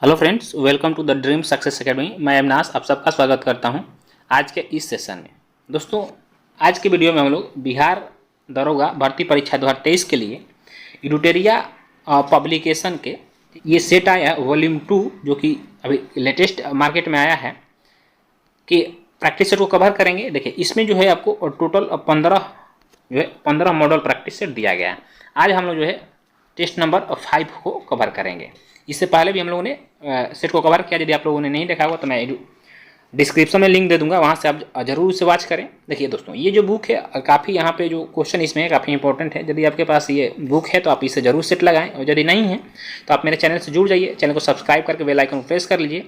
Hello friends, welcome to the dream success academy. मैं अविनाश आप सबका स्वागत करता हूं आज के इस सेशन में। दोस्तों, आज के वीडियो में हम लोग बिहार दरोगा भर्ती परीक्षा 2023 के लिए एडुटेरिया पब्लिकेशन के ये सेट आया है वॉल्यूम 2, जो कि अभी लेटेस्ट मार्केट में आया है, कि प्रैक्टिस सेट को कवर करेंगे। देखिए, इसमें जो है आपको टोटल 15 मॉडल प्रैक्टिस सेट दिया गया है। आज हम लोग जो है टेस्ट नंबर 5 को कवर करेंगे। इससे पहले भी हम लोगों ने सेट को कवर किया। यदि आप लोगों ने नहीं देखा होगा तो मैं डिस्क्रिप्शन में लिंक दे दूंगा, वहाँ से आप जरूर उसे वॉच करें। देखिए दोस्तों, ये जो बुक है काफ़ी यहाँ पे जो क्वेश्चन इसमें है काफ़ी इंपॉर्टेंट है। यदि आपके पास ये बुक है तो आप इसे जरूर सेट लगाएं, और यदि नहीं है तो आप मेरे चैनल से जुड़ जाइए। चैनल को सब्सक्राइब करके बेल आइकन को प्रेस कर लीजिए,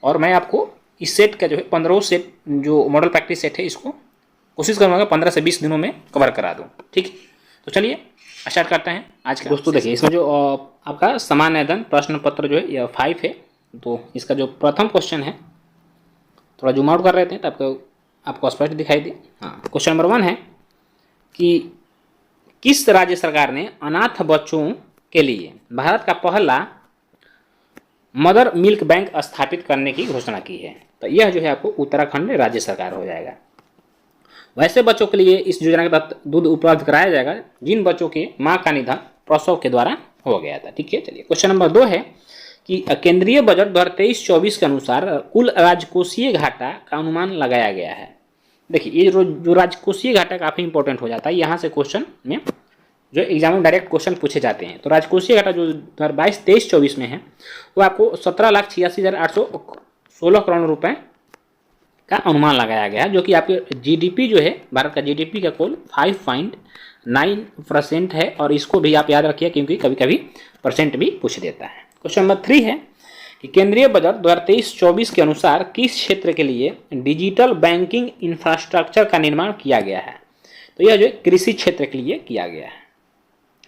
और मैं आपको इस सेट का जो है 15 सेट जो मॉडल प्रैक्टिस सेट है इसको कोशिश करूँगा 15 से 20 दिनों में कवर करा दूँ। ठीक, तो चलिए स्टार्ट करते हैं आज का। दोस्तों देखिए, इसमें जो आपका सामान्य अध्ययन प्रश्न पत्र जो है यह 5 है। तो इसका जो प्रथम क्वेश्चन है, थोड़ा जूम आउट कर रहे थे तो आपको स्पष्ट दिखाई दे। हाँ, क्वेश्चन नंबर 1 है कि किस राज्य सरकार ने अनाथ बच्चों के लिए भारत का पहला मदर मिल्क बैंक स्थापित करने की घोषणा की है? तो यह जो है आपको उत्तराखंड राज्य सरकार हो जाएगा। वैसे बच्चों के लिए इस योजना के तहत दूध उपलब्ध कराया जाएगा जिन बच्चों के मां का निधन प्रसव के द्वारा हो गया था। ठीक है, चलिए क्वेश्चन नंबर 2 है कि केंद्रीय बजट 2023-24 के अनुसार कुल राजकोषीय घाटा का अनुमान लगाया गया है। देखिए, ये जो राजकोषीय घाटा काफ़ी इंपॉर्टेंट हो जाता है। यहाँ से क्वेश्चन में जो एग्जाम में डायरेक्ट क्वेश्चन पूछे जाते हैं। तो राजकोषीय घाटा जो 2022-23-24 में है वो आपको 17,86,816 करोड़ रुपए का अनुमान लगाया गया है, जो कि आपके जीडीपी जो है भारत का जीडीपी का कुल 5.9% है। और इसको भी आप याद रखिए क्योंकि कभी कभी परसेंट भी पूछ देता है। क्वेश्चन नंबर 3 है कि केंद्रीय बजट 2023-24 के अनुसार किस क्षेत्र के लिए डिजिटल बैंकिंग इंफ्रास्ट्रक्चर का निर्माण किया गया है? तो यह जो कृषि क्षेत्र के लिए किया गया है।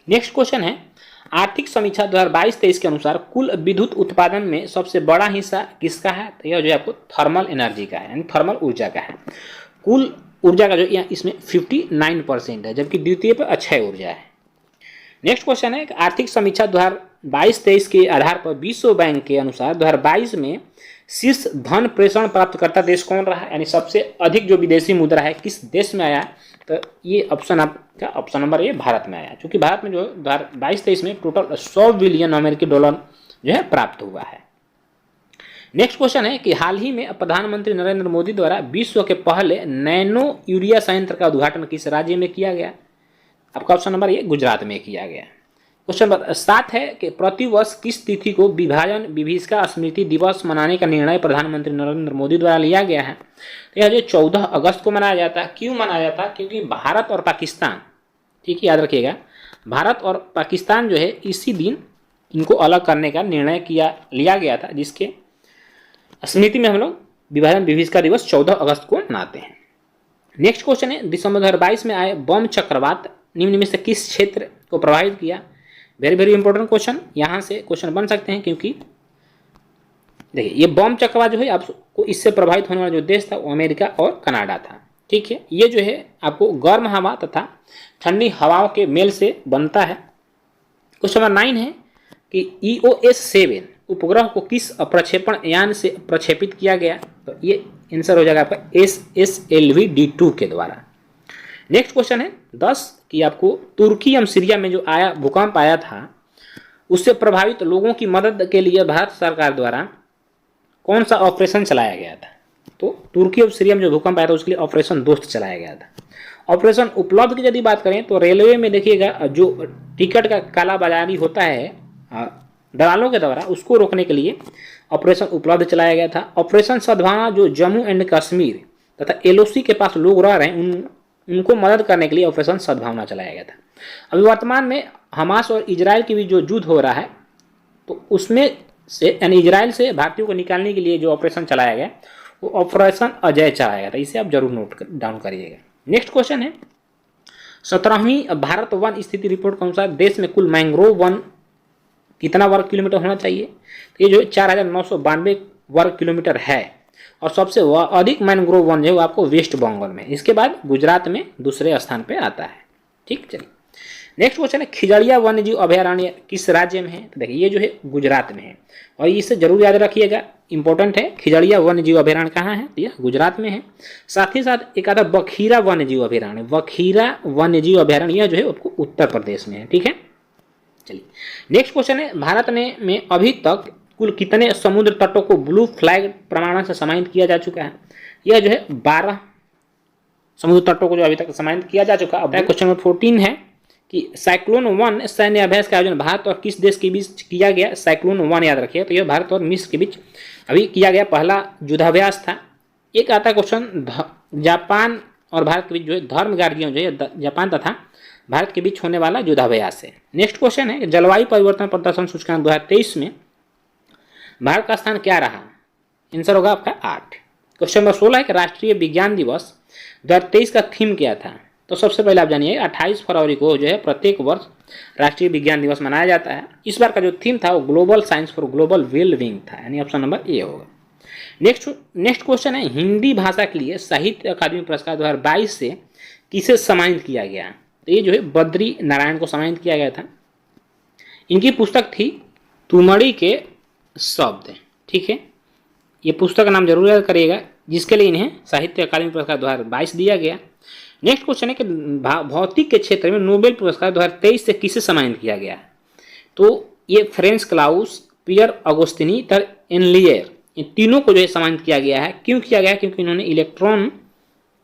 नेक्स्ट क्वेश्चन है, आर्थिक समीक्षा 2022-23 के अनुसार कुल विद्युत उत्पादन में सबसे बड़ा हिस्सा किसका है? तो यह जो है आपको थर्मल एनर्जी का है, यानी थर्मल ऊर्जा का है। कुल ऊर्जा का जो यहाँ इसमें 59% है, जबकि द्वितीय पर अक्षय ऊर्जा है। नेक्स्ट क्वेश्चन है, आर्थिक समीक्षा 2022-23 के आधार पर विश्व बैंक के अनुसार 2022 में शीर्ष धन प्रेषण प्राप्तकर्ता देश कौन रहा? यानी सबसे अधिक जो विदेशी मुद्रा है किस देश में आया? तो ये ऑप्शन आपका ऑप्शन नंबर ए भारत में आया, क्योंकि भारत में जो 2022-23 में टोटल 100 बिलियन अमेरिकी डॉलर जो है प्राप्त हुआ है। नेक्स्ट क्वेश्चन है कि हाल ही में प्रधानमंत्री नरेंद्र मोदी द्वारा विश्व के पहले नैनो यूरिया संयंत्र का उद्घाटन किस राज्य में किया गया? आपका ऑप्शन नंबर ए गुजरात में किया गया। क्वेश्चन नंबर 7 है कि प्रतिवर्ष किस तिथि को विभाजन विभीषिका स्मृति दिवस मनाने का निर्णय प्रधानमंत्री नरेंद्र मोदी द्वारा लिया गया है? तो यह जो 14 अगस्त को मनाया जाता है। क्यों मनाया जाता है? क्योंकि भारत और पाकिस्तान, ठीक है याद रखिएगा, भारत और पाकिस्तान जो है इसी दिन इनको अलग करने का निर्णय लिया गया था, जिसके स्मृति में हम लोग विभाजन विभीषिका दिवस 14 अगस्त को मनाते हैं। नेक्स्ट क्वेश्चन है, दिसंबर 2022 में आए बम चक्रवात निम्न में से किस क्षेत्र को प्रभावित किया? वेरी वेरी इंपॉर्टेंट क्वेश्चन, यहाँ से क्वेश्चन बन सकते हैं, क्योंकि देखिए ये बम चक्रवात जो है आपको इससे प्रभावित होने वाला जो देश था वो अमेरिका और कनाडा था। ठीक है, ये जो है आपको गर्म हवा तथा ठंडी हवाओं के मेल से बनता है। क्वेश्चन नंबर 9 है कि EOS-7 उपग्रह को किस प्रक्षेपण यान से प्रक्षेपित किया गया? तो ये आंसर हो जाएगा आपका SSLV-D2 के द्वारा। नेक्स्ट क्वेश्चन है 10 कि आपको तुर्की एवं सीरिया में जो भूकंप आया था उससे प्रभावित लोगों की मदद के लिए भारत सरकार द्वारा कौन सा ऑपरेशन चलाया गया था? तो तुर्की और सीरिया में जो भूकंप आया था उसके लिए ऑपरेशन दोस्त चलाया गया था। ऑपरेशन उपलब्ध की यदि बात करें तो रेलवे में देखिएगा जो टिकट का कालाबाजारी होता है दलालों के द्वारा, उसको रोकने के लिए ऑपरेशन उपलब्ध चलाया गया था। ऑपरेशन सद्भावना जो जम्मू एंड कश्मीर तथा LOC के पास लोग रह रहे हैं उनको मदद करने के लिए ऑपरेशन सद्भावना चलाया गया था। अभी वर्तमान में हमास और इजराइल की भी जो युद्ध हो रहा है तो उसमें से यानी इजराइल से भारतीयों को निकालने के लिए जो ऑपरेशन चलाया गया वो ऑपरेशन अजय चलाया गया था। इसे आप जरूर नोट डाउन करिएगा। नेक्स्ट क्वेश्चन है, 17वीं भारत वन स्थिति रिपोर्ट के अनुसार देश में कुल मैंग्रोव वन कितना वर्ग किलोमीटर होना चाहिए? तो ये जो 4,992 वर्ग किलोमीटर है, और सबसे अधिक मैंग्रोव वन जो है वो आपको वेस्ट बंगाल में, इसके बाद गुजरात में दूसरे स्थान पे आता है। ठीक, चलिए नेक्स्ट क्वेश्चन है खिजड़िया वन्यजीव अभयारण्य किस राज्य में है? तो देखिए ये जो है गुजरात में है और इसे जरूर याद रखिएगा, इंपॉर्टेंट है। खिजड़िया वन्यजीव अभयारण्य कहाँ है? तो यह गुजरात में है। साथ ही साथ एक आता बखीरा वन्यजीव अभयारण्य, बखीरा वन्यजीव अभयारण्य यह जो है आपको उत्तर प्रदेश में है, ठीक है। चलिए नेक्स्ट क्वेश्चन है भारत में अभी तक कुल कितने समुद्र तटों को ब्लू फ्लैग प्रमाणन से सम्मानित किया जा चुका है? यह जो है 12 समुद्र तटों को जो अभी तक सम्मानित किया जा चुका है। अब क्वेश्चन नंबर 14 है कि साइक्लोन 1 सैन्य अभ्यास का आयोजन भारत और किस देश के बीच किया गया? साइक्लोन 1 याद रखिए, तो यह भारत और मिस्र के बीच अभी किया गया पहला युद्धाभ्यास था। एक आता क्वेश्चन जापान और भारत के बीच जो है धर्म गार्जियन जो है जापान तथा भारत के बीच होने वाला युद्धाभ्यास है। नेक्स्ट क्वेश्चन है जलवायु परिवर्तन प्रदर्शन सूचकांक 2023 में भारत का स्थान क्या रहा? आंसर होगा आपका 8। क्वेश्चन नंबर 16 है कि राष्ट्रीय विज्ञान दिवस 2023 का थीम क्या था? तो सबसे पहले आप जानिए 28 फरवरी को जो है प्रत्येक वर्ष राष्ट्रीय विज्ञान दिवस मनाया जाता है। इस बार का जो थीम था वो global science for global well being था, यानी ऑप्शन नंबर ए होगा। नेक्स्ट क्वेश्चन है हिंदी भाषा के लिए साहित्य अकादमी पुरस्कार 2022 से किसे सम्मानित किया गया? तो ये जो है बद्री नारायण को सम्मानित किया गया था। इनकी पुस्तक थी तुमड़ी के शब्द, ठीक है। ये पुस्तक का नाम जरूर याद करिएगा, जिसके लिए इन्हें साहित्य अकादमी पुरस्कार 2022 दिया गया। नेक्स्ट क्वेश्चन है कि भौतिक के क्षेत्र में नोबेल पुरस्कार 2023 से किसे सम्मानित किया गया? तो ये फ्रेंस क्लाउस, पियर अगोस्तिनी तर एनलियर, इन तीनों को जो है सम्मानित किया गया है। क्यों किया गया? क्योंकि इन्होंने इलेक्ट्रॉन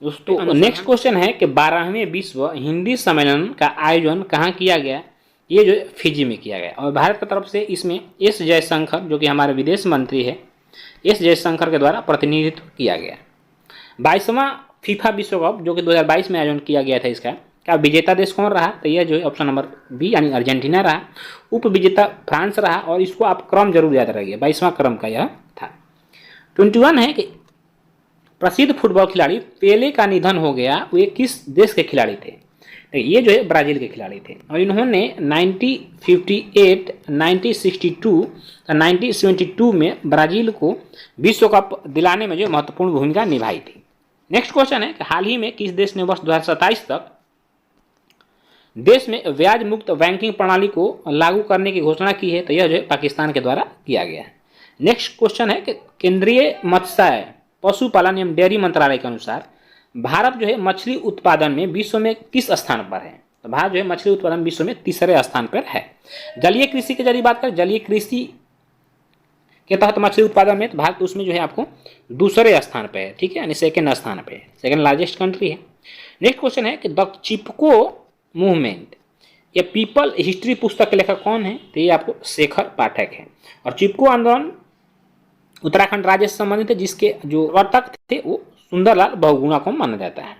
दोस्तों। नेक्स्ट क्वेश्चन है कि 12वें विश्व हिंदी सम्मेलन का आयोजन कहाँ किया गया? ये जो है फिजी में किया गया और भारत की तरफ से इसमें एस जयशंकर जो कि हमारे विदेश मंत्री है, एस जयशंकर के द्वारा प्रतिनिधित्व किया गया। 22वां फीफा विश्व कप जो कि 2022 में आयोजन किया गया था, इसका क्या विजेता देश कौन रहा? तो यह जो है ऑप्शन नंबर बी यानी अर्जेंटीना रहा। उप विजेता फ्रांस रहा और इसको आप क्रम जरूर याद रखिए, 22वां क्रम का यह था। 21 है कि प्रसिद्ध फुटबॉल खिलाड़ी पेले का निधन हो गया, वे किस देश के खिलाड़ी थे? तो ये जो है ब्राजील के खिलाड़ी थे और इन्होंने 1958, 1962, 1972 में ब्राजील को विश्व कप दिलाने में जो महत्वपूर्ण भूमिका निभाई थी। नेक्स्ट क्वेश्चन है कि हाल ही में किस देश ने वर्ष 2027 तक देश में ब्याज मुक्त बैंकिंग प्रणाली को लागू करने की घोषणा की है? तो यह जो है पाकिस्तान के द्वारा किया गया है। नेक्स्ट क्वेश्चन है कि केंद्रीय मत्स्य पशुपालन एवं डेयरी मंत्रालय के अनुसार भारत जो है मछली उत्पादन में विश्व में किस स्थान पर है? तो भारत जो है मछली उत्पादन विश्व में 3रे स्थान पर है। जलीय कृषि के जरिए बात करें, जलीय कृषि के तहत मछली उत्पादन में तो भारत उसमें जो है आपको 2रे स्थान पे है, ठीक है, यानी 2nd स्थान पे है, 2nd लार्जेस्ट कंट्री है। नेक्स्ट क्वेश्चन है कि द चिपको मूवमेंट या पीपल हिस्ट्री पुस्तक के लेखक कौन है? तो ये आपको शेखर पाठक है और चिपको आंदोलन उत्तराखंड राज्य से संबंधित है, जिसके जो प्रवर्तक थे वो सुंदरलाल बहुगुणा को माना जाता है।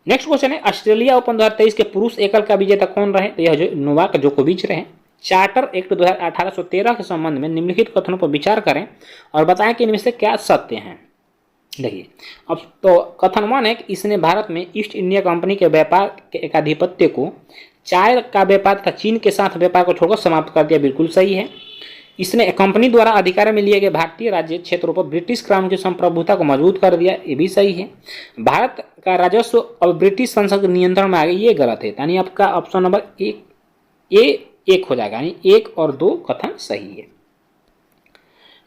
नेक्स्ट क्वेश्चन है ऑस्ट्रेलिया ओपन 2023 के पुरुष एकल का विजेता कौन रहे? तो यह जो नोवाक जोकोविच रहे। चार्टर एक्ट 1813 के संबंध में निम्नलिखित कथनों पर विचार करें और बताएं कि इनमें से क्या सत्य हैं। देखिए अब तो कथन 1 है कि इसने भारत में ईस्ट इंडिया कंपनी के व्यापार के एकाधिपत्य को, चाय का व्यापार तथा चीन के साथ व्यापार को छोड़कर समाप्त कर दिया, बिल्कुल सही है। इसने कंपनी द्वारा अधिकार में लिए गए भारतीय राज्य क्षेत्रों पर ब्रिटिश क्राउन की संप्रभुता को मजबूत कर दिया, ये भी सही है। भारत का राजस्व अब ब्रिटिश संसद के नियंत्रण में आ गया, ये गलत है, यानी आपका ऑप्शन नंबर एक हो जाएगा, यानी 1 और 2 कथन सही है।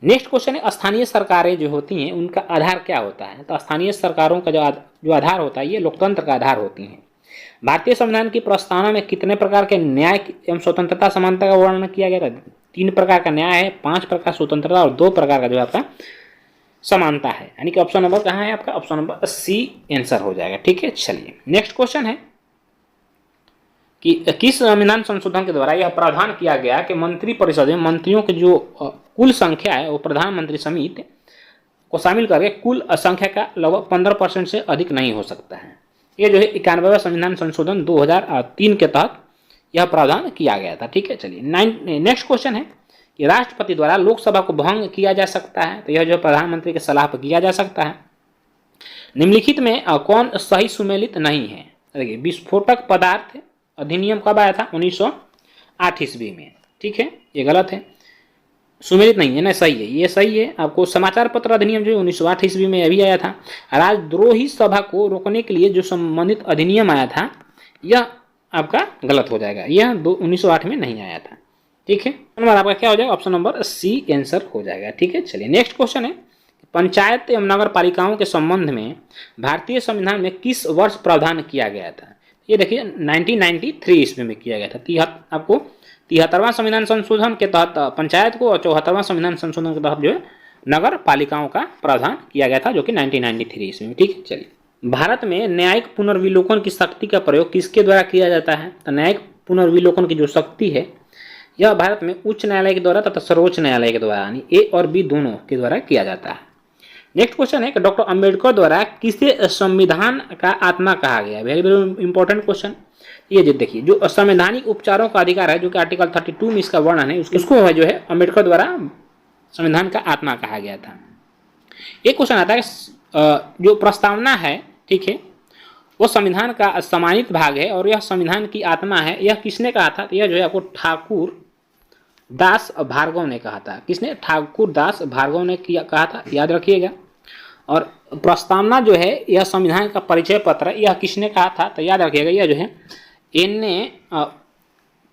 नेक्स्ट क्वेश्चन है स्थानीय सरकारें जो होती हैं उनका आधार क्या होता है? तो स्थानीय सरकारों का जो आधार होता है ये लोकतंत्र का आधार होती हैं। भारतीय संविधान की प्रस्तावना में कितने प्रकार के न्याय एवं स्वतंत्रता समानता का वर्णन किया गया था? 3 प्रकार का न्याय है, 5 प्रकार स्वतंत्रता और 2 प्रकार का जो आपका समानता है, यानी कि ऑप्शन नंबर कहाँ है आपका? ऑप्शन नंबर सी आंसर हो जाएगा, ठीक है। चलिए नेक्स्ट क्वेश्चन है कि किस संविधान संशोधन के द्वारा यह प्रावधान किया गया कि मंत्री परिषद में मंत्रियों की जो कुल संख्या है वो प्रधानमंत्री समिति को शामिल करके कुल संख्या का लगभग 15% से अधिक नहीं हो सकता है। ये जो है 91वां संविधान संशोधन 2003 के तहत यह प्रावधान किया गया था, ठीक है। चलिए नेक्स्ट क्वेश्चन है कि राष्ट्रपति द्वारा लोकसभा को भंग किया जा सकता है? तो यह जो प्रधानमंत्री के सलाह पर किया जा सकता है। निम्नलिखित में कौन सही सुमेलित नहीं है? देखिए विस्फोटक पदार्थ अधिनियम कब आया था? 1908 ईस्वी में, ठीक है, ये गलत है, सुमेलित नहीं है ना, सही है, ये सही है। आपको समाचार पत्र अधिनियम जो 1908 ईस्वी में अभी आया था। राजद्रोही सभा को रोकने के लिए जो संबंधित अधिनियम आया था यह आपका गलत हो जाएगा, यह 1908 में नहीं आया था। ठीक है, नंबर आपका क्या हो जाएगा, ऑप्शन नंबर सी आंसर हो जाएगा। ठीक है, चलिए नेक्स्ट क्वेश्चन है, पंचायत एवं नगर पालिकाओं के संबंध में भारतीय संविधान में किस वर्ष प्रावधान किया गया था। ये देखिए 1993 ईस्वी में किया गया था। आपको 73वां संविधान संशोधन के तहत पंचायत को और 74वां संविधान संशोधन के तहत जो है नगर पालिकाओं का प्रावधान किया गया था, जो कि 1993 ईस्वी में। ठीक है, चलिए भारत में न्यायिक पुनर्विलोकन की शक्ति का प्रयोग किसके द्वारा किया जाता है। तो न्यायिक पुनर्विलोकन की जो शक्ति है यह भारत में उच्च न्यायालय के द्वारा तथा सर्वोच्च न्यायालय के द्वारा यानी ए और बी दोनों के द्वारा किया जाता है। नेक्स्ट क्वेश्चन है कि डॉक्टर अंबेडकर द्वारा किसे संविधान का आत्मा कहा गया। Very very important question. ये देखिए जो संवैधानिक उपचारों का अधिकार है, जो कि आर्टिकल 32 में इसका वर्णन है, उसको जो है अम्बेडकर द्वारा संविधान का आत्मा कहा गया था। एक क्वेश्चन आता है जो प्रस्तावना है, ठीक है, वो संविधान का सम्मानित भाग है और यह संविधान की आत्मा है, यह किसने कहा था। तो यह जो है आपको ठाकुर दास भार्गव ने कहा था। किसने, ठाकुर दास भार्गव ने कहा था, याद रखिएगा। और प्रस्तावना जो है यह संविधान का परिचय पत्र, यह किसने कहा था। तो याद रखिएगा, यह जो है एन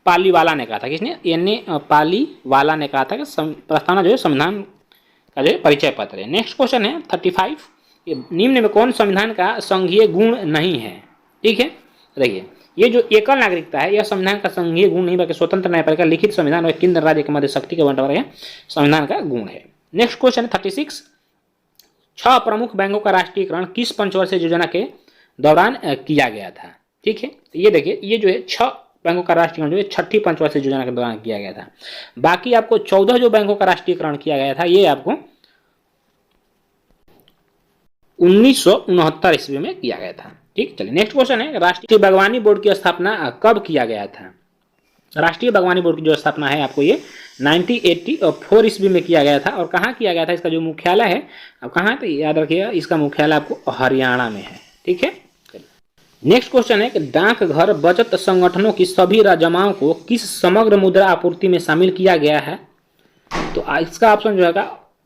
पालीवाला ने कहा था। किसने, एन पालीवाला ने कहा था कि प्रस्तावना जो है संविधान का जो है परिचय पत्र है। नेक्स्ट क्वेश्चन है 35, निम्न में कौन संविधान का संघीय गुण नहीं है। ठीक है, देखिए ये जो एकल नागरिकता है यह संविधान का संघीय गुण नहीं बल्कि स्वतंत्र न्यायपालिका, लिखित संविधान और केंद्र राज्य के मध्य शक्ति का बंटवारा यह संविधान का गुण है। नेक्स्ट क्वेश्चन है 36, 6 प्रमुख बैंकों का राष्ट्रीयकरण किस पंचवर्षीय योजना के दौरान किया गया था। ठीक है, तो ये देखिए ये जो है 6 बैंकों का राष्ट्रीयकरण जो है 6ठी पंचवर्षीय योजना के दौरान किया गया था। बाकी आपको 14 जो बैंकों का राष्ट्रीयकरण किया गया था ये आपको 1969 ईस्वी में किया गया था। ठीक, चलिए नेक्स्ट क्वेश्चन है, राष्ट्रीय बागवानी बोर्ड की स्थापना कब किया गया था। राष्ट्रीय बागवानी बोर्ड की जो स्थापना है आपको ये 1984 ईस्वी में किया गया था। और कहाँ किया गया था, इसका जो मुख्यालय है अब कहाँ है, तो याद रखिएगा इसका मुख्यालय आपको हरियाणा में है। ठीक है, नेक्स्ट क्वेश्चन है कि डाकघर बचत संगठनों की सभी जमाओं को किस समग्र मुद्रा आपूर्ति में शामिल किया गया है। तो इसका ऑप्शन जो है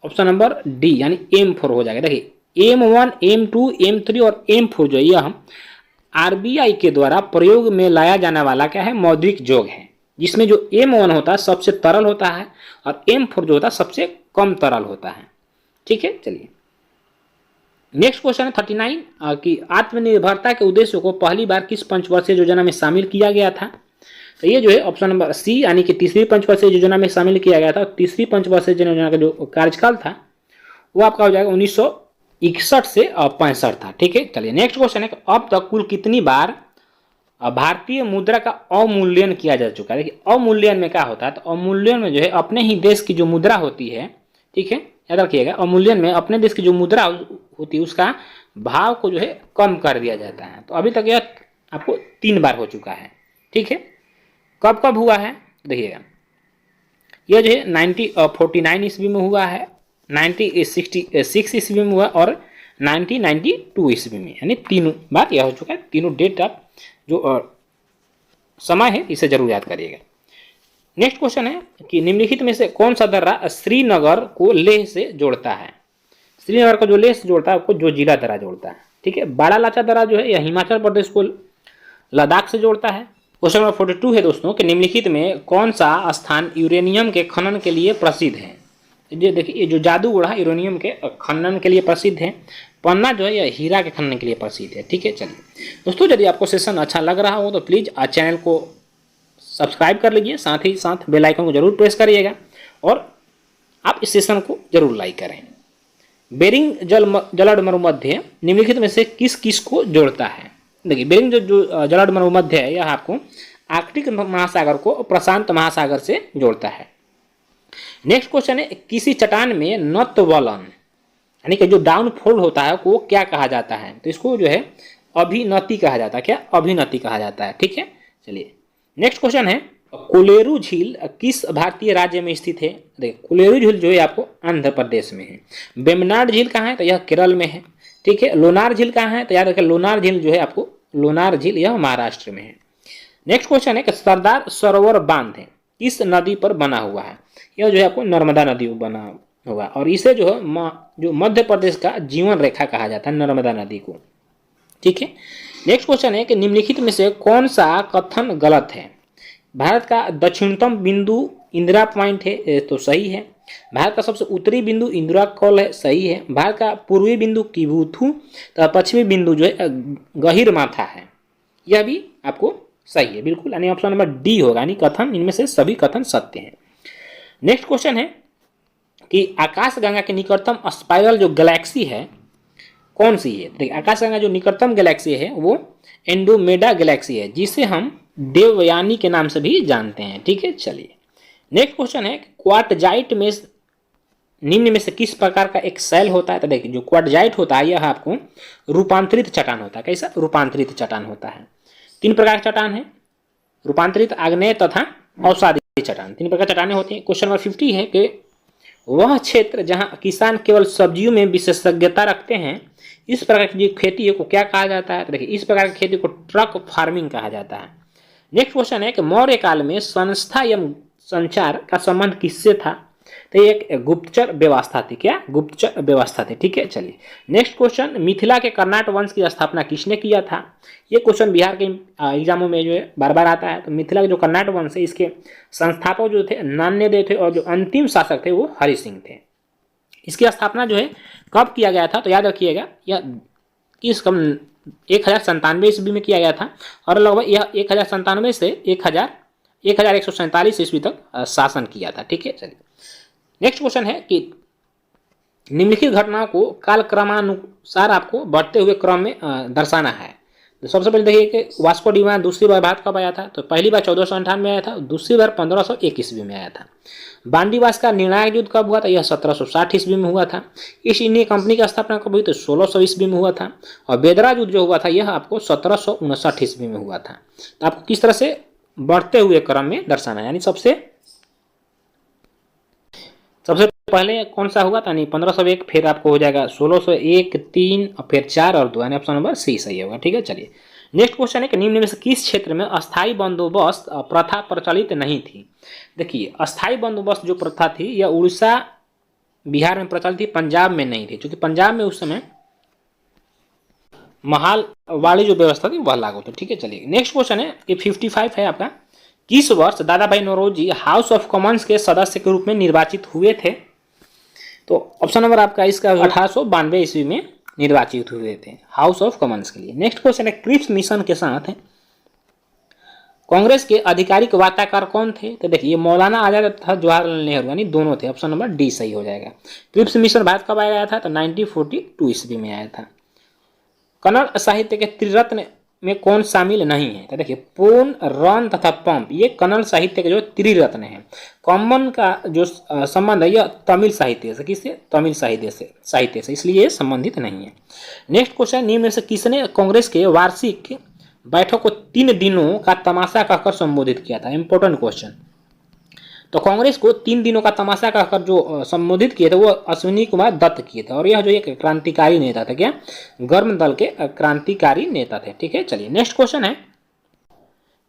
ऑप्शन नंबर डी यानी M4 हो जाएगा। देखिए M1, M2, M3 और M4 जो है यह RBI के द्वारा प्रयोग में लाया जाने वाला क्या है, मौद्रिक जोग है, जिसमें जो M1 होता है सबसे तरल होता है और M4 जो होता है सबसे कम तरल होता है। ठीक है, चलिए नेक्स्ट क्वेश्चन है 39 कि आत्मनिर्भरता के उद्देश्य को पहली बार किस पंचवर्षीय योजना में शामिल किया गया था। तो ये जो है ऑप्शन नंबर सी यानी कि तीसरी पंचवर्षीय योजना में शामिल किया गया था। तीसरी पंचवर्षीय योजना का जो कार्यकाल था वो आपका हो जाएगा 1961 से 65 था। ठीक है, चलिए नेक्स्ट क्वेश्चन है कि अब तक कुल कितनी बार भारतीय मुद्रा का अवमूल्यन किया जा चुका है। देखिए अवमूल्यन में क्या होता है, तो अवमूल्यन में जो है अपने ही देश की जो मुद्रा होती है, ठीक है याद रखिएगा, अवमूल्यन में अपने देश की जो मुद्रा होती है उसका भाव को जो है कम कर दिया जाता है। तो अभी तक यह आपको 3 बार हो चुका है। ठीक है, कब कब हुआ है देखिएगा, यह जो है 1949 ईस्वी में हुआ है, 1966 ईस्वी में हुआ और 1992 ईस्वी में, यानी 3 बार यह हो चुका है। तीनों डेट आप जो समय है इसे जरूर याद करिएगा। नेक्स्ट क्वेश्चन है कि निम्नलिखित में से कौन सा दर्रा श्रीनगर को लेह से जोड़ता है। श्रीनगर को जो लेह से जोड़ता है आपको जो जिला दर्रा जोड़ता है। ठीक है, बाड़ा लाचा दर्रा जो है यह हिमाचल प्रदेश को लद्दाख से जोड़ता है। क्वेश्चन नंबर 42 है दोस्तों कि निम्नलिखित में कौन सा स्थान यूरेनियम के खनन के लिए प्रसिद्ध है। ये देखिए ये जो जादूगढ़ा यूरेनियम के खनन के लिए प्रसिद्ध है। पन्ना जो है यह हीरा के खनन के लिए प्रसिद्ध है। ठीक है, चलिए दोस्तों यदि आपको सेशन अच्छा लग रहा हो तो प्लीज़ चैनल को सब्सक्राइब कर लीजिए, साथ ही साथ बेल आइकन को जरूर प्रेस करिएगा और आप इस सेशन को जरूर लाइक करें। बेरिंग जलद मरुमध्य निम्नलिखित में से किस किस को जोड़ता है। देखिए बेरिंग जो जलद मरुमध्य है यह आपको आर्कटिक महासागर को प्रशांत महासागर से जोड़ता है। नेक्स्ट क्वेश्चन है किसी चट्टान में नतवलन यानी कि जो डाउनफॉल होता है वो क्या कहा जाता है। तो इसको जो है अभिनति कहा जाता है। क्या, अभिनति कहा जाता है। ठीक है, चलिए नेक्स्ट क्वेश्चन है कोलेरू झील किस भारतीय राज्य में स्थित है। देखिए कोलेरू झील जो है आपको आंध्र प्रदेश में है। वेम्बनाड झील कहाँ है, तो यह केरल में है। ठीक है, लोनार झील कहाँ है, तो याद रखिए लोनार झील जो है आपको लोनार झील यह महाराष्ट्र में है। नेक्स्ट क्वेश्चन है कि सरदार सरोवर बांध है किस नदी पर बना हुआ है। यह जो है आपको नर्मदा नदी पर बना हुआ और इसे जो है जो मध्य प्रदेश का जीवन रेखा कहा जाता है नर्मदा नदी को। ठीक है, नेक्स्ट क्वेश्चन है कि निम्नलिखित में से कौन सा कथन गलत है। भारत का दक्षिणतम बिंदु इंदिरा पॉइंट है, तो सही है। भारत का सबसे उत्तरी बिंदु इंदिरा कॉल है, सही है। भारत का पूर्वी बिंदु किबुथु तथा पश्चिमी बिंदु जो है गहीर माथा है, यह भी आपको सही है बिल्कुल, यानी ऑप्शन नंबर डी होगा, यानी कथन इनमें से सभी कथन सत्य हैं। नेक्स्ट क्वेश्चन है कि आकाशगंगा के निकटतम स्पाइरल जो गैलेक्सी है कौन सी है। देखिए आकाशगंगा जो निकटतम गैलेक्सी है वो एंड्रोमेडा गैलेक्सी है, जिसे हम देवयानी के नाम से भी जानते हैं। ठीक है, चलिए नेक्स्ट क्वेश्चन है क्वार्टजाइट में निम्न में से किस प्रकार का एक सेल होता है। तो देखिए जो क्वार्टजाइट होता है यह आपको रूपांतरित चट्टान होता है। कैसा रूपांतरित चट्टान होता है। 3 प्रकार के चट्टान है, रूपांतरित, आग्नेय तथा अवसादी चट्टान, 3 प्रकार चट्टानें होती हैं। क्वेश्चन नंबर 50 है कि वह क्षेत्र जहां किसान केवल सब्जियों में विशेषज्ञता रखते हैं, इस प्रकार की खेती को क्या कहा जाता है। तो देखिए इस प्रकार की खेती को ट्रक फार्मिंग कहा जाता है। नेक्स्ट क्वेश्चन है कि मौर्य काल में संस्था एवं संचार का संबंध किससे था। तो ये एक गुप्तचर व्यवस्था थी। क्या गुप्तचर व्यवस्था थी। ठीक है, चलिए नेक्स्ट क्वेश्चन, मिथिला के कर्नाट वंश की स्थापना किसने किया था। ये क्वेश्चन बिहार के एग्जामों में जो है बार बार आता है। तो मिथिला के जो कर्नाट वंश है इसके संस्थापक जो थे नान्यदेव थे और जो अंतिम शासक थे वो हरि सिंह थे। इसकी स्थापना जो है कब किया गया था, तो याद रखिएगा यह किस कम 1097 ईस्वी में किया गया था और लगभग यह 1097 से 1147 ईस्वी तक शासन किया था। ठीक है, चलिए नेक्स्ट क्वेश्चन है कि निम्नलिखित घटनाओं को कालक्रमानुसार आपको बढ़ते हुए क्रम में दर्शाना है। तो सबसे पहले देखिए कि वास्को डी गामा दूसरी बार भारत कब आया था। तो पहली बार 1498 में आया था, दूसरी बार 1501 ईस्वी में आया था। बांडीवास का निर्णायक युद्ध कब हुआ था, यह 1760 ईस्वी में हुआ था। ईस्ट इंडिया कंपनी की स्थापना कब हुई, तो 1600 ईस्वी में हुआ था। और बेदरा युद्ध जो हुआ था यह आपको 1759 ईस्वी में हुआ था। तो आपको किस तरह से बढ़ते हुए क्रम में दर्शाना है, यानी सबसे पहले कौन सा हुआ था, नहीं 1501, फिर आपको हो जाएगा 1601, 3 और फिर 4 और 2, यानी ऑप्शन नंबर सी सही होगा। ठीक है, चलिए नेक्स्ट क्वेश्चन है कि निम्न में से किस क्षेत्र में अस्थायी बंदोबस्त प्रथा प्रचलित नहीं थी। देखिए अस्थायी बंदोबस्त जो प्रथा थी यह उड़ीसा बिहार में प्रचलित थी, पंजाब में नहीं थी, क्योंकि पंजाब में उस समय महाल वाली जो व्यवस्था थी वह लागू थी। ठीक है, चलिए नेक्स्ट क्वेश्चन है कि 55 है आपका, किस वर्ष दादा भाई नौरोजी हाउस ऑफ कॉमन्स के सदस्य के रूप में निर्वाचित हुए थे। तो ऑप्शन नंबर आपका इसका 1892 ईस्वी में निर्वाचित हुए थे हाउस ऑफ कॉमन्स के लिए। नेक्स्ट क्वेश्चन है क्रिप्स मिशन के साथ कांग्रेस के आधिकारिक वार्ताकार कौन थे। तो देखिए मौलाना आजाद तथा जवाहरलाल नेहरू, यानी दोनों थे, ऑप्शन नंबर डी सही हो जाएगा। क्रिप्स मिशन भारत कब आया था, तो 1942 ईस्वी में आया था। कन्नड़ साहित्य के त्रिरत्न में कौन शामिल नहीं है। तो देखिए पोन, रन तथा पंप ये कन्नड़ साहित्य के जो त्रिरत्न है। कॉमन का जो संबंध है यह तमिल साहित्य से, किससे, तमिल साहित्य से, इसलिए संबंधित नहीं है। नेक्स्ट क्वेश्चन, निम्न में से किसने कांग्रेस के वार्षिक बैठक को 3 दिनों का तमाशा कहकर संबोधित किया था। Important question. तो कांग्रेस को 3 दिनों का तमाशा कहकर जो संबोधित किए थे वो अश्विनी कुमार दत्त किए थे, और यह जो एक क्रांतिकारी नेता थे, क्या गर्म दल के क्रांतिकारी नेता थे। ठीक है, चलिए नेक्स्ट क्वेश्चन है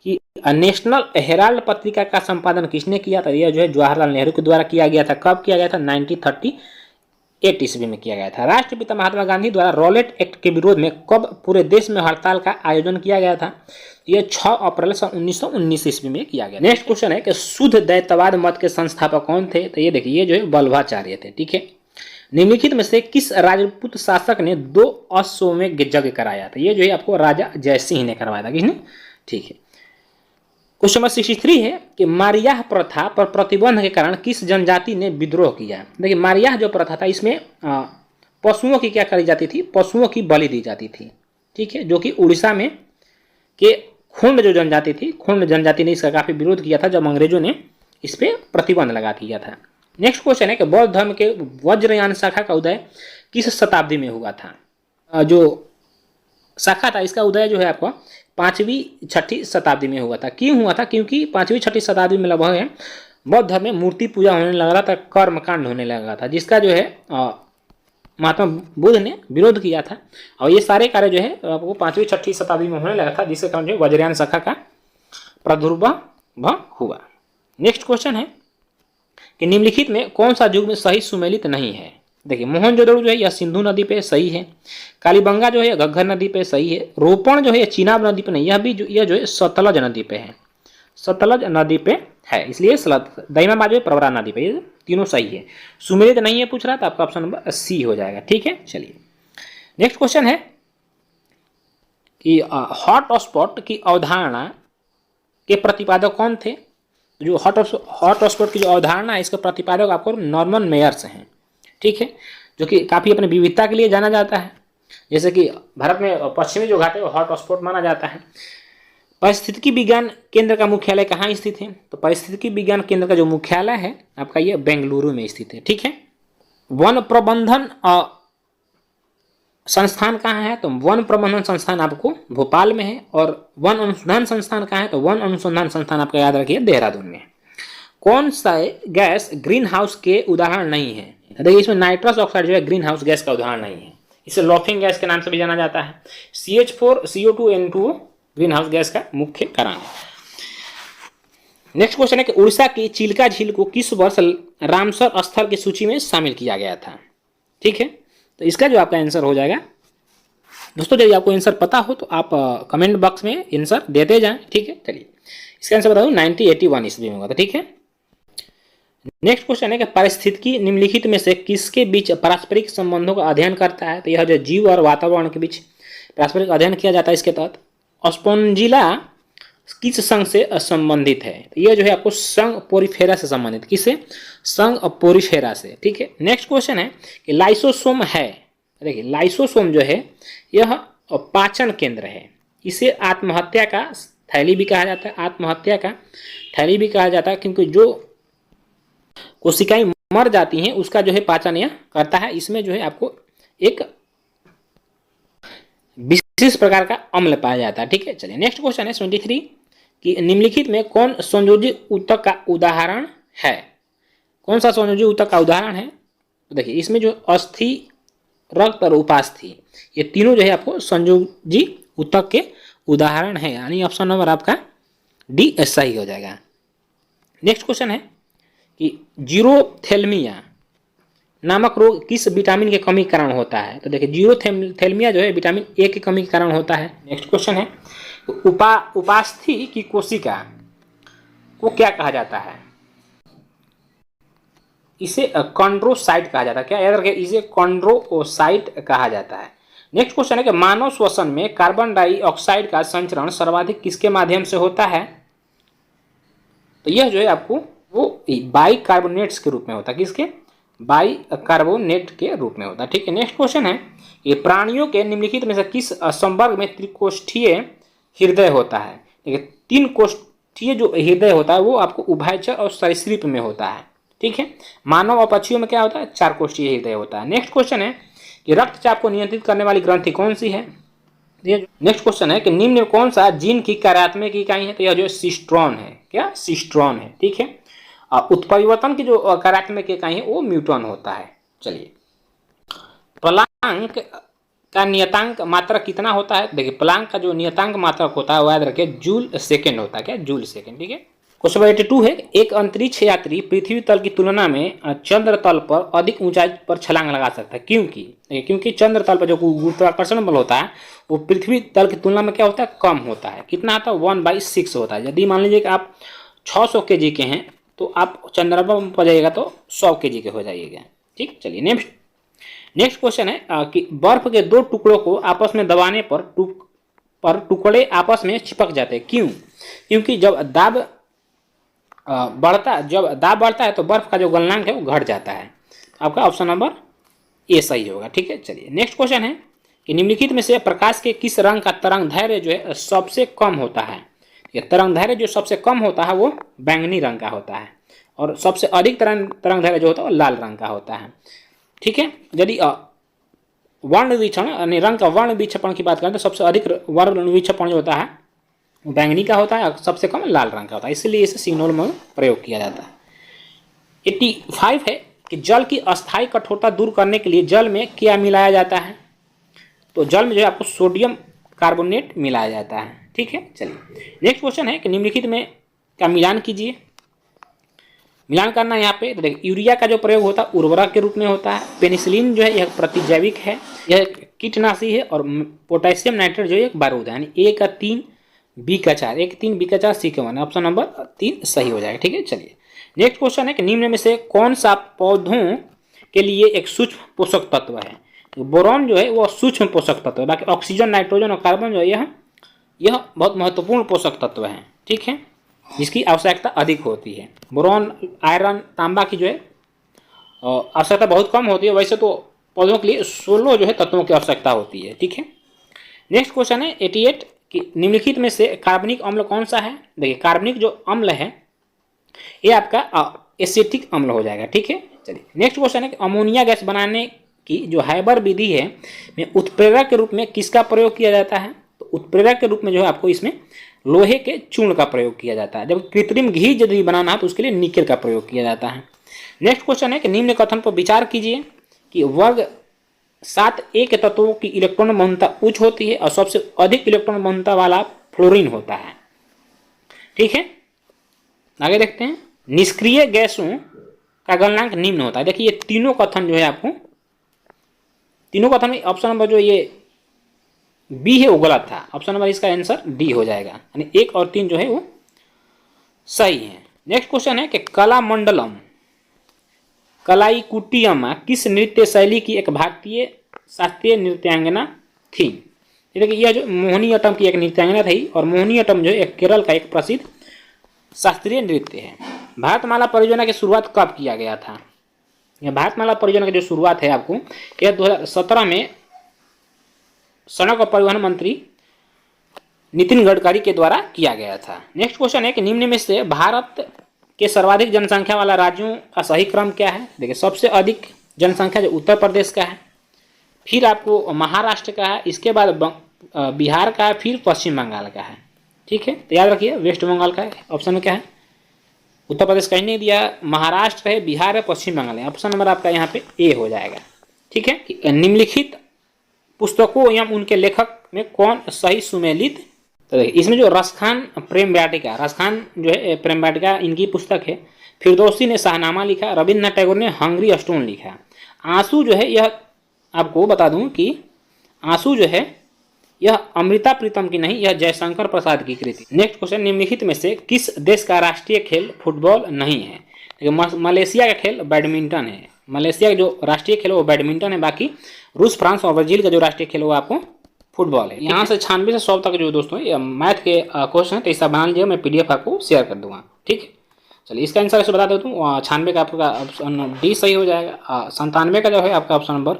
कि नेशनल हेराल्ड पत्रिका का संपादन किसने किया था। यह जो है जवाहरलाल नेहरू के द्वारा किया गया था। कब किया गया था, 1938 ईस्वी में किया गया था। राष्ट्रपिता महात्मा गांधी द्वारा रॉलेट एक्ट के विरोध में कब पूरे देश में हड़ताल का आयोजन किया गया था। यह 6 अप्रैल 1919 ईस्वी में किया गया। नेक्स्ट क्वेश्चन है कि शुद्ध द्वैतवाद मत के संस्थापक कौन थे। तो ये देखिए ये जो है वल्लभाचार्य थे। ठीक है, निम्नलिखित में से किस राजपूत शासक ने 2 अश्वमेध यज्ञ कराया था। ये जो है आपको राजा जयसिंह ने करवाया था। किसने, ठीक है। क्वेश्चन नंबर 63 है कि मारियाह प्रथा पर प्रतिबंध के कारण किस जनजाति ने विद्रोह किया। देखिए मारियाह जो प्रथा था इसमें पशुओं की क्या करी जाती थी, पशुओं की बलि दी जाती थी। ठीक है, जो कि उड़ीसा में के खुंड जो जनजाति थी, खुंड जनजाति ने इसका काफी विरोध किया था जब अंग्रेजों ने इस पर प्रतिबंध लगा दिया था। नेक्स्ट क्वेश्चन है कि बौद्ध धर्म के वज्रयान शाखा का उदय किस शताब्दी में हुआ था। जो शाखा था इसका उदय जो है आपको 5वीं-6वीं शताब्दी में हुआ था। क्यों हुआ था, क्योंकि 5वीं-6वीं शताब्दी में लगभग है बौद्ध धर्म में मूर्ति पूजा होने लगा था, कर्मकांड होने लगा था, जिसका जो है महात्मा बुद्ध ने विरोध किया था। और ये सारे कार्य जो है आपको 5वीं-6वीं शताब्दी में होने लगा था, जिसके कारण जो वज्रयान शाखा का प्रादुर्भाव हुआ। नेक्स्ट क्वेश्चन है कि निम्नलिखित में कौन सा युग में सही सुमेलित नहीं है। देखिए मोहनजोदड़ो जो है यह सिंधु नदी पे सही है, कालीबंगा जो है घग्गर नदी पे सही है, रोपण जो है चीनाब नदी पे नहीं, यह जो है सतलज नदी पे है, सतलज नदी पे है, इसलिए दाइमाबाद जो है प्रवरा नदी पे, ये तीनों सही है। सुमेलित नहीं है पूछ रहा तो आपका ऑप्शन नंबर सी हो जाएगा। ठीक है, चलिए नेक्स्ट क्वेश्चन है कि हॉट स्पॉट की अवधारणा के प्रतिपादक कौन थे। जो हॉट स्पॉट की जो अवधारणा है इसके प्रतिपादक आपको नॉर्मन मेयर्स हैं। ठीक है, जो कि काफ़ी अपनी विविधता के लिए जाना जाता है। जैसे कि भारत में पश्चिमी जो घाट है वो हॉट स्पॉट माना जाता है। पारिस्थितिकी विज्ञान केंद्र का मुख्यालय कहाँ स्थित है, तो पारिस्थितिकी विज्ञान केंद्र का जो मुख्यालय है आपका ये बेंगलुरु में स्थित है। ठीक है, वन प्रबंधन संस्थान कहाँ है, तो वन प्रबंधन संस्थान आपको भोपाल में है, और वन अनुसंधान संस्थान कहाँ है, तो वन अनुसंधान संस्थान आपका याद रखिए देहरादून में है। कौन सा गैस ग्रीन हाउस के उदाहरण नहीं है, देखिए इसमें नाइट्रस ऑक्साइड जो है ग्रीन हाउस गैस का उदाहरण नहीं है, इसे लॉफिंग गैस के नाम से भी जाना जाता है। CH4 CO2 N2 green house gas का मुख्य कारण है। नेक्स्ट क्वेश्चन है कि उड़ीसा की चिल्का झील को किस वर्ष रामसर स्थल की सूची में शामिल किया गया था। ठीक है, तो इसका जो आपका आंसर हो जाएगा दोस्तों, यदि आपको आंसर पता हो तो आप कमेंट बॉक्स में आंसर देते जाएं। ठीक है, चलिए इसका आंसर बता दूं 1981 ईस्वी में होगा था। ठीक है, नेक्स्ट क्वेश्चन है कि पारिस्थितिकी निम्नलिखित में से किसके बीच पारस्परिक संबंधों का अध्ययन करता है, तो यह जो जीव और वातावरण के बीच पारस्परिक अध्ययन किया जाता है इसके तहत। स्पोंजिला किस संघ से संबंधित है, तो यह जो है आपको संघ पोरिफेरा से संबंधित, किससे, संघ पोरिफेरा से। ठीक है, नेक्स्ट क्वेश्चन है कि लाइसोसोम है, देखिए लाइसोसोम जो है यह पाचन केंद्र है, इसे आत्महत्या का थैली भी कहा जाता है, आत्महत्या का थैली भी कहा जाता है, क्योंकि जो कोशिकाएं मर जाती हैं उसका जो है पाचन यह करता है। इसमें जो है आपको एक विशेष प्रकार का अम्ल पाया जाता है। ठीक है, चलिए नेक्स्ट क्वेश्चन है 23 कि निम्नलिखित में कौन संयोजी ऊतक का उदाहरण है, कौन सा संयोजी ऊतक का उदाहरण है, तो देखिए इसमें जो अस्थि, रक्त और उपास्थि ये तीनों जो है आपको संयोजी ऊतक के उदाहरण है, यानी ऑप्शन नंबर आपका डी सही हो जाएगा। नेक्स्ट क्वेश्चन है कि जीरोथेल्मिया नामक रोग किस विटामिन के कमी के कारण होता है, तो देखिए जीरोथेल्मिया जो है विटामिन ए की कमी के कारण होता है। नेक्स्ट क्वेश्चन है उपास्थि की कोशिका को क्या कहा जाता है, इसे कॉन्ड्रोसाइट कहा जाता है, क्या याद रखिए इसे कॉन्ड्रोसाइट कहा जाता है। नेक्स्ट क्वेश्चन है कि मानव श्वसन में कार्बन डाइऑक्साइड का संचरण सर्वाधिक किसके माध्यम से होता है, तो यह जो है आपको वो बाइकार्बोनेट्स के रूप में होता है, किसके, बाइकार्बोनेट के रूप में होता है। ठीक है, नेक्स्ट क्वेश्चन है कि प्राणियों के निम्नलिखित में से किस संवर्ग में त्रिकोष्ठीय हृदय होता है, देखिए 3 कोष्ठीय जो हृदय होता है वो आपको उभयचर और सरीसृप में होता है। ठीक है, मानव और पक्षियों में क्या होता है, 4 कोष्ठीय हृदय होता है। नेक्स्ट क्वेश्चन है कि रक्तचाप को नियंत्रित करने वाली ग्रंथि कौन सी है। नेक्स्ट क्वेश्चन है कि निम्न में कौन सा जीन की कार्यात्मक इकाई है, तो यह जो सिस्ट्रॉन है, क्या सिस्ट्रॉन है। ठीक है, उत्परिवर्तन की जो कार्यात्मक इकाई है वो म्यूटॉन होता है। चलिए प्लांक का नियतांक मात्रक कितना होता है, देखिए प्लांक का जो नियतांक मात्रक होता है वो याद रखिए जूल सेकेंड होता है, क्या जूल सेकेंड। ठीक है, क्वेश्चन 82 है एक अंतरिक्ष यात्री पृथ्वी तल की तुलना में चंद्र तल पर अधिक ऊंचाई पर छलांग लगा सकता है, क्योंकि चंद्र तल पर जो गुरुत्वाकर्षण बल होता है वो पृथ्वी तल की तुलना में क्या होता है, कम होता है। कितना आता है, 1/6 होता है। यदि मान लीजिए कि आप 600 kg के हैं तो आप चंद्रमा पर जाइएगा तो 100 kg के हो जाइएगा। ठीक, चलिए नेक्स्ट क्वेश्चन है कि बर्फ के 2 टुकड़ों को आपस में दबाने पर टुकड़े आपस में चिपक जाते हैं, क्यों, क्योंकि जब दाब बढ़ता है तो बर्फ का जो गलनांक है वो घट जाता है। आपका ऑप्शन नंबर ए सही होगा। ठीक है, चलिए नेक्स्ट क्वेश्चन है कि निम्नलिखित में से प्रकाश के किस रंग का तरंग दैर्घ्य जो है सबसे कम होता है, ये तरंग दैर्घ्य जो सबसे कम होता है वो बैंगनी रंग का होता है, और सबसे अधिक तरंग दैर्घ्य जो होता है वो लाल रंग का होता है। ठीक है, यदि वर्ण विक्षेपण यानी रंग का वर्ण विक्षेपण की बात करें तो सबसे अधिक वर्ण विक्षेपण जो होता है वो बैंगनी का होता है और सबसे कम लाल रंग का होता है, इसलिए इसे सिग्नल में प्रयोग किया जाता है। 85 है कि जल की अस्थायी कठोरता दूर करने के लिए जल में क्या मिलाया जाता है, तो जल में जो है आपको सोडियम कार्बोनेट मिलाया जाता है। ठीक है, चलिए नेक्स्ट क्वेश्चन है कि निम्नलिखित में का मिलान कीजिए। मिलान करना है यहाँ पे। तो देखिए यूरिया का जो प्रयोग होता है उर्वरक के रूप में होता है। पेनिसिलिन जो है यह प्रतिजैविक है, यह कीटनाशी है। और पोटेशियम नाइट्रेट जो है एक बारूद है। यानी A का 3 B का 4, A का 3 B का 4 C का 1, ऑप्शन नंबर 3 सही हो जाएगा। ठीक है, चलिए नेक्स्ट क्वेश्चन है कि निम्न में से कौन सा पौधों के लिए एक सूक्ष्म पोषक तत्व है। तो बोरॉन जो है वो सूक्ष्म पोषक तत्व है। बाकी ऑक्सीजन, नाइट्रोजन और कार्बन जो है यह बहुत महत्वपूर्ण पोषक तत्व है। ठीक है, जिसकी आवश्यकता अधिक होती है। बोरॉन, आयरन, तांबा की जो है आवश्यकता बहुत कम होती है। वैसे तो पौधों के लिए 16 जो है तत्वों की आवश्यकता होती है। ठीक है, नेक्स्ट क्वेश्चन है 88 कि निम्नलिखित में से कार्बनिक अम्ल कौन सा है। देखिए कार्बनिक जो अम्ल है ये आपका एसिटिक अम्ल हो जाएगा। ठीक है, चलिए नेक्स्ट क्वेश्चन है कि अमोनिया गैस बनाने की जो हाइबर विधि है में उत्प्रेरक के रूप में किसका प्रयोग किया जाता है। तो उत्प्रेरक के रूप में जो है आपको इसमें लोहे के चूर्ण का प्रयोग किया जाता है। जब कृत्रिम घी यदि बनाना है तो उसके लिए निकेल का प्रयोग किया जाता है। नेक्स्ट क्वेश्चन है कि निम्न कथन पर विचार कीजिए कि वर्ग 7A के तत्वों की इलेक्ट्रॉन बहुलता उच्च होती है और सबसे अधिक इलेक्ट्रॉन बहुलता वाला फ्लोरीन होता है। ठीक है, आगे देखते हैं। निष्क्रिय गैसों का गलनांक निम्न होता है। देखिए ये तीनों कथन जो है आपको, तीनों कथन में ऑप्शन नंबर जो ये बी है वो गलत था। ऑप्शन नंबर इसका आंसर डी हो जाएगा। यानी 1 और 3 जो है वो सही है। नेक्स्ट क्वेश्चन है कि कलामंडलम कलाईकुट्टियम किस नृत्य शैली की एक भारतीय शास्त्रीय नृत्यांगना थी। देखिए यह जो मोहिनीअट्टम की एक नृत्यांगना थी। और मोहिनीअट्टम जो है केरल का एक प्रसिद्ध शास्त्रीय नृत्य है। भारतमाला परियोजना की शुरुआत कब किया गया था। यह भारतमाला परियोजना की जो शुरुआत है आपको यह 2017 में सड़क और परिवहन मंत्री नितिन गडकरी के द्वारा किया गया था। नेक्स्ट क्वेश्चन है कि निम्न में से भारत के सर्वाधिक जनसंख्या वाला राज्यों का सही क्रम क्या है। देखिए सबसे अधिक जनसंख्या जो उत्तर प्रदेश का है, फिर आपको महाराष्ट्र का है, इसके बाद बिहार का है, फिर पश्चिम बंगाल का है। ठीक है, तो याद रखिए वेस्ट बंगाल का है। ऑप्शन में क्या है, उत्तर प्रदेश कहीं नहीं दिया, महाराष्ट्र है, बिहार है, पश्चिम बंगाल है। ऑप्शन नंबर आपका यहाँ पे ए हो जाएगा। ठीक है, निम्नलिखित पुस्तकों एवं उनके लेखक में कौन सही सुमेलित। तो इसमें जो रसखान प्रेम वाटिका, रसखान जो है प्रेम वाटिका इनकी पुस्तक है। फिरदौसी ने शाहनामा लिखा, रविन्द्रनाथ टैगोर ने हंगरी स्टोन लिखा। आंसू जो है यह आपको बता दूं कि आंसू जो है यह अमृता प्रीतम की नहीं, यह जयशंकर प्रसाद की कृति। नेक्स्ट क्वेश्चन, निम्नलिखित में से किस देश का राष्ट्रीय खेल फुटबॉल नहीं है। मलेशिया का खेल बैडमिंटन है। मलेशिया का जो राष्ट्रीय खेल है वो बैडमिंटन है। बाकी रूस, फ्रांस और ब्राजील का जो राष्ट्रीय खेल है वो आपको फुटबॉल है। यहाँ से 96 से 100 तक जो दोस्तों ये मैथ के क्वेश्चन है, तो इसका बना लीजिएगा, मैं PDF आपको शेयर कर दूंगा। ठीक है, चलिए इसका आंसर ऐसे बता देता हूँ। 96 का आपका ऑप्शन डी सही हो जाएगा। 97 का जो है आपका ऑप्शन नंबर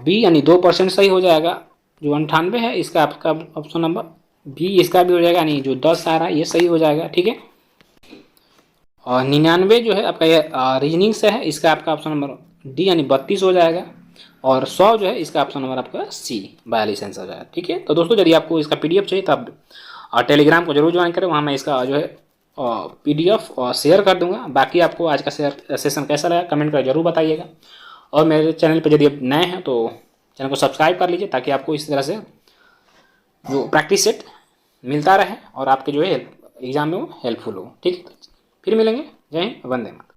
बी यानी 2% सही हो जाएगा। जो 98 है इसका आपका ऑप्शन नंबर बी इसका भी हो जाएगा, यानी जो 10 आ रहा है ये सही हो जाएगा। ठीक है, और 99 जो है आपका ये रीजनिंग से है, इसका आपका ऑप्शन नंबर डी यानी 32 हो जाएगा। और 100 जो है इसका ऑप्शन नंबर आपका सी 42 आंसर हो जाएगा। ठीक है, तो दोस्तों यदि आपको इसका PDF चाहिए तो आप टेलीग्राम को जरूर ज्वाइन करें, वहाँ मैं इसका जो है PDF शेयर कर दूंगा। बाकी आपको आज का सेशन कैसा लगा कमेंट कर जरूर बताइएगा। और मेरे चैनल पर यदि आप नए हैं तो चैनल को सब्सक्राइब कर लीजिए, ताकि आपको इस तरह से जो प्रैक्टिस सेट मिलता रहे और आपके जो है एग्जाम में वो हेल्पफुल हो। ठीक है, फिर मिलेंगे। जय हिंद, वंदे मातरम।